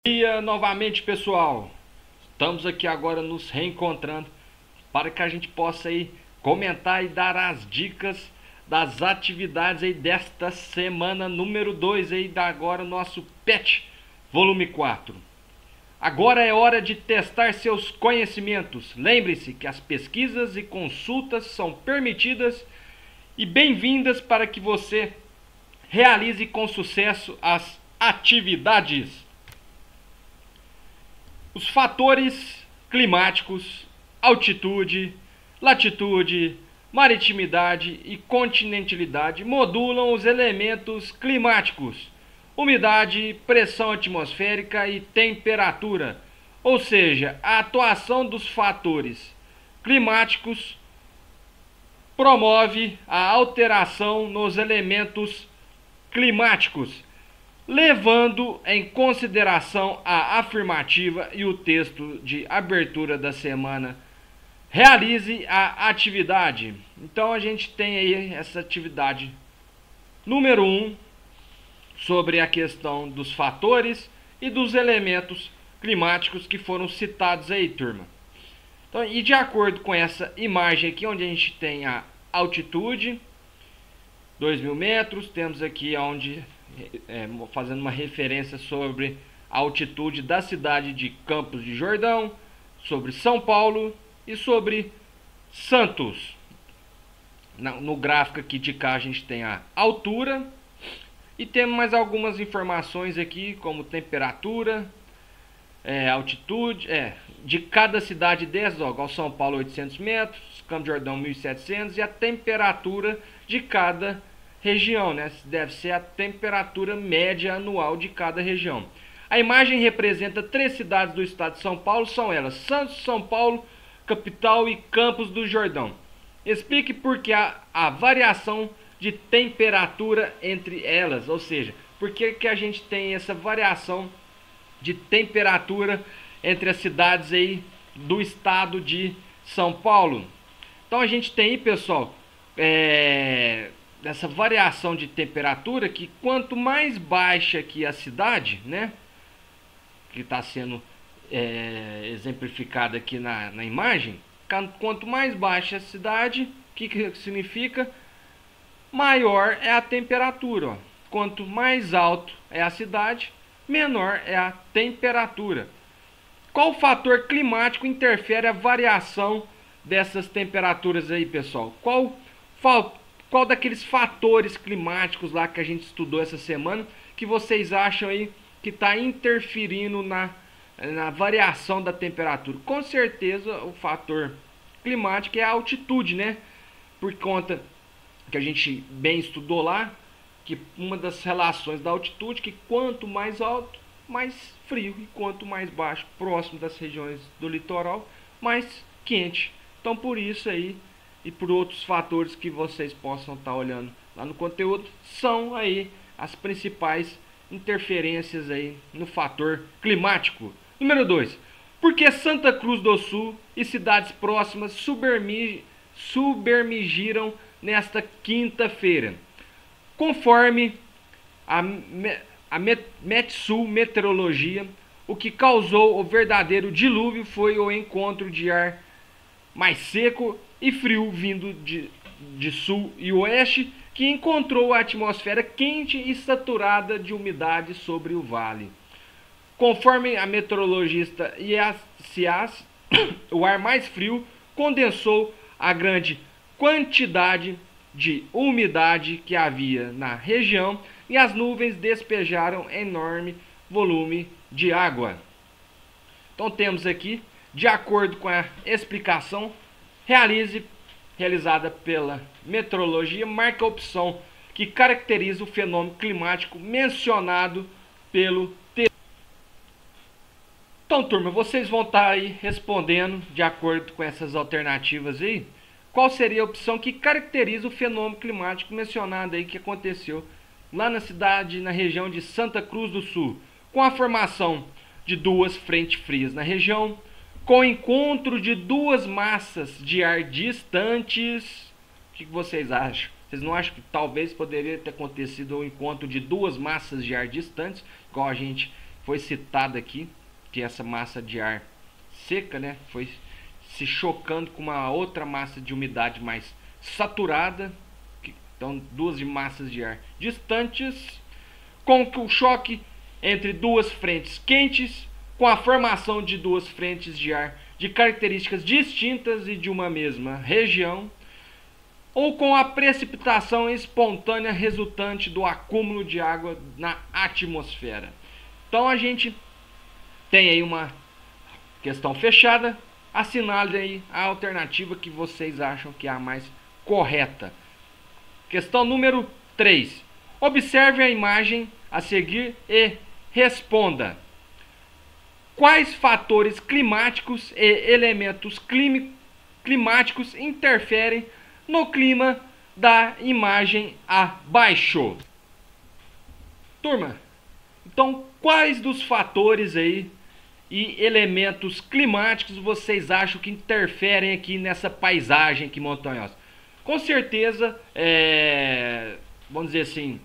Dia novamente, pessoal. Estamos aqui agora nos reencontrando para que a gente possa aí comentar e dar as dicas das atividades aí desta semana número 2 aí da agora nosso PET volume 4. Agora é hora de testar seus conhecimentos. Lembre-se que as pesquisas e consultas são permitidas e bem-vindas para que você realize com sucesso as atividades. Os fatores climáticos, altitude, latitude, maritimidade e continentalidade modulam os elementos climáticos, umidade, pressão atmosférica e temperatura, ou seja, a atuação dos fatores climáticos promove a alteração nos elementos climáticos, levando em consideração a afirmativa e o texto de abertura da semana. Realize a atividade. Então a gente tem aí essa atividade número 1 sobre a questão dos fatores e dos elementos climáticos que foram citados aí, turma. Então, e de acordo com essa imagem aqui, onde a gente tem a altitude, 2.000 metros, temos aqui onde fazendo uma referência sobre a altitude da cidade de Campos de Jordão, sobre São Paulo e sobre Santos. No gráfico aqui de cá a gente tem a altura e temos mais algumas informações aqui, como temperatura, altitude, de cada cidade dessas, ó, São Paulo 800 metros, Campos de Jordão 1.700 e a temperatura de cada região, né? Deve ser a temperatura média anual de cada região. A imagem representa 3 cidades do estado de São Paulo, são elas Santos, São Paulo, capital e Campos do Jordão. Explique por que a variação de temperatura entre elas, ou seja, por que a gente tem essa variação de temperatura entre as cidades aí do estado de São Paulo. Então a gente tem aí, pessoal, dessa variação de temperatura, que quanto mais baixa que a cidade, né, que está sendo exemplificada aqui na imagem, quanto mais baixa a cidade, o que significa? Maior é a temperatura, ó. Quanto mais alto é a cidade, menor é a temperatura. Qual fator climático interfere a variação dessas temperaturas aí, pessoal? Qual daqueles fatores climáticos lá que a gente estudou essa semana que vocês acham aí que está interferindo na variação da temperatura? Com certeza o fator climático é a altitude, né? Por conta que a gente bem estudou lá, que uma das relações da altitude, que quanto mais alto, mais frio, e quanto mais baixo, próximo das regiões do litoral, mais quente. Então por isso aí, e por outros fatores que vocês possam estar olhando lá no conteúdo, são aí as principais interferências aí no fator climático. Número 2. Por que Santa Cruz do Sul e cidades próximas submergiram nesta quinta-feira? Conforme a Metsul Meteorologia, o que causou o verdadeiro dilúvio foi o encontro de ar mais seco e frio vindo de sul e oeste, que encontrou a atmosfera quente e saturada de umidade sobre o vale. Conforme a meteorologista IACIAS, o ar mais frio condensou a grande quantidade de umidade que havia na região e as nuvens despejaram enorme volume de água. Então temos aqui, de acordo com a explicação realizada pela meteorologia, marca a opção que caracteriza o fenômeno climático mencionado pelo texto. Então, turma, vocês vão estar aí respondendo de acordo com essas alternativas aí. Qual seria a opção que caracteriza o fenômeno climático mencionado aí que aconteceu lá na região de Santa Cruz do Sul, com a formação de 2 frentes frias na região, com o encontro de 2 massas de ar distantes. O que vocês acham? Vocês não acham que talvez poderia ter acontecido o encontro de 2 massas de ar distantes, igual a gente foi citado aqui, que essa massa de ar seca, né, foi se chocando com uma outra massa de umidade mais saturada, então duas massas de ar distantes, com o choque entre duas frentes quentes, com a formação de duas frentes de ar de características distintas e de uma mesma região, ou com a precipitação espontânea resultante do acúmulo de água na atmosfera. Então a gente tem aí uma questão fechada. Assinale aí a alternativa que vocês acham que é a mais correta. Questão número 3. Observe a imagem a seguir e responda. Quais fatores climáticos e elementos climáticos interferem no clima da imagem abaixo? Turma, então quais dos fatores aí e elementos climáticos vocês acham que interferem aqui nessa paisagem aqui montanhosa? Com certeza, vamos dizer assim,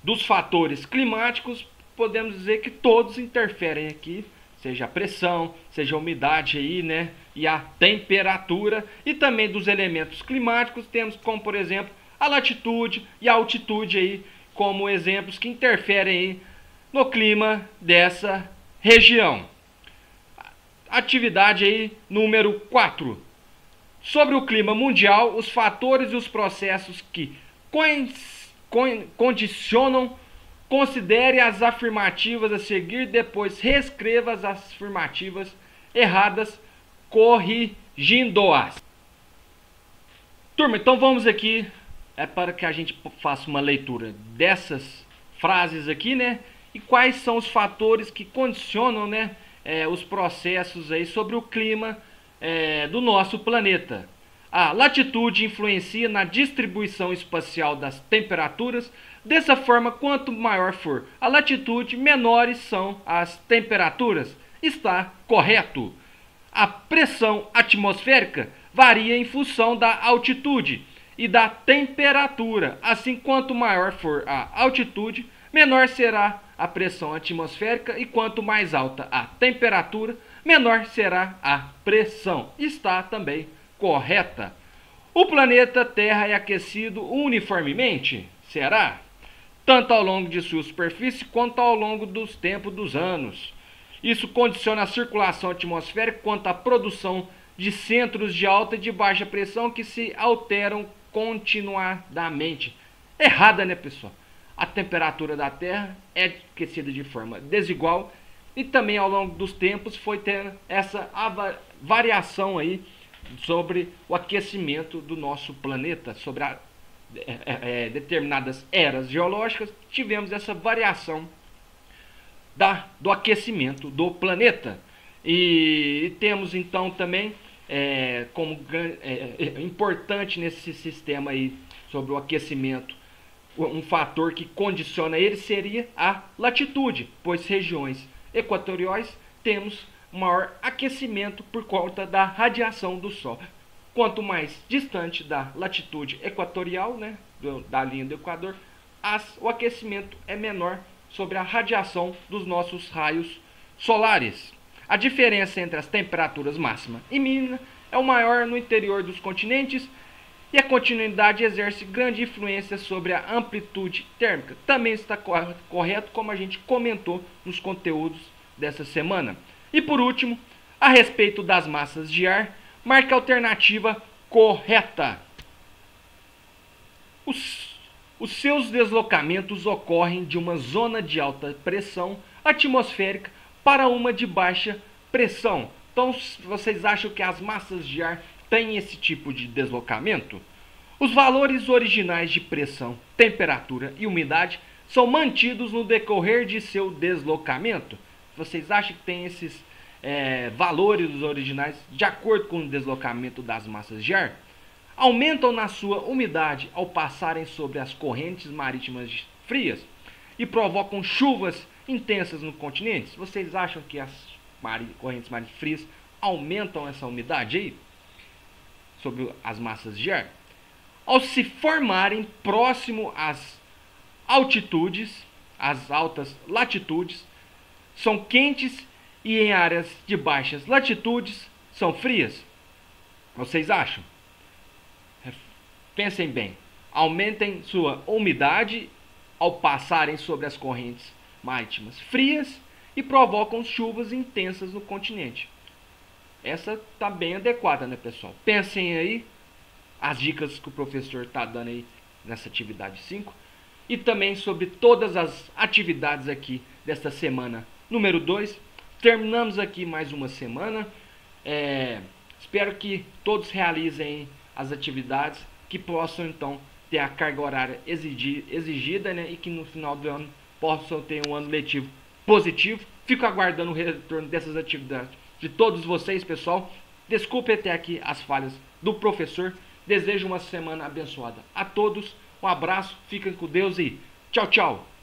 dos fatores climáticos, podemos dizer que todos interferem aqui, seja a pressão, seja a umidade aí, né, e a temperatura. E também dos elementos climáticos temos como, por exemplo, a latitude e a altitude aí, como exemplos que interferem aí no clima dessa região. Atividade aí número 4. Sobre o clima mundial, os fatores e os processos que condicionam. Considere as afirmativas a seguir, depois reescreva as afirmativas erradas, corrigindo-as. Turma, então vamos aqui, para que a gente faça uma leitura dessas frases aqui, né? E quais são os fatores que condicionam, né, os processos aí sobre o clima do nosso planeta. A latitude influencia na distribuição espacial das temperaturas. Dessa forma, quanto maior for a latitude, menores são as temperaturas. Está correto. A pressão atmosférica varia em função da altitude e da temperatura. Assim, quanto maior for a altitude, menor será a pressão atmosférica, e quanto mais alta a temperatura, menor será a pressão. Está também correta. O planeta Terra é aquecido uniformemente? Será? Tanto ao longo de sua superfície quanto ao longo dos tempos dos anos. Isso condiciona a circulação atmosférica quanto à produção de centros de alta e de baixa pressão que se alteram continuadamente. Errada, né, pessoal? A temperatura da Terra é aquecida de forma desigual e também ao longo dos tempos foi tendo essa variação aí sobre o aquecimento do nosso planeta, sobre determinadas eras geológicas, tivemos essa variação do aquecimento do planeta. E temos então também como importante nesse sistema aí sobre o aquecimento, um fator que condiciona ele seria a latitude, pois regiões equatoriais temos maior aquecimento por conta da radiação do Sol. Quanto mais distante da latitude equatorial, né, da linha do Equador, o aquecimento é menor sobre a radiação dos nossos raios solares. A diferença entre as temperaturas máxima e mínima é o maior no interior dos continentes, e a continuidade exerce grande influência sobre a amplitude térmica. Também está correto, como a gente comentou nos conteúdos dessa semana. E por último, a respeito das massas de ar, marque a alternativa correta. Os seus deslocamentos ocorrem de uma zona de alta pressão atmosférica para uma de baixa pressão. Então, vocês acham que as massas de ar têm esse tipo de deslocamento? Os valores originais de pressão, temperatura e umidade são mantidos no decorrer de seu deslocamento. Vocês acham que tem esses valores originais de acordo com o deslocamento das massas de ar? Aumentam na sua umidade ao passarem sobre as correntes marítimas frias e provocam chuvas intensas no continente? Vocês acham que as correntes marítimas frias aumentam essa umidade aí sobre as massas de ar? Ao se formarem próximo às altitudes, às altas latitudes, são quentes e em áreas de baixas latitudes são frias? Vocês acham? Pensem bem. Aumentem sua umidade ao passarem sobre as correntes marítimas frias e provocam chuvas intensas no continente. Essa está bem adequada, né, pessoal? Pensem aí as dicas que o professor está dando aí nessa atividade 5 e também sobre todas as atividades aqui desta semana número 2. Terminamos aqui mais uma semana. Espero que todos realizem as atividades, que possam então ter a carga horária exigida, né, e que no final do ano possam ter um ano letivo positivo. Fico aguardando o retorno dessas atividades de todos vocês, pessoal. Desculpe até aqui as falhas do professor. Desejo uma semana abençoada a todos. Um abraço, fiquem com Deus e tchau, tchau.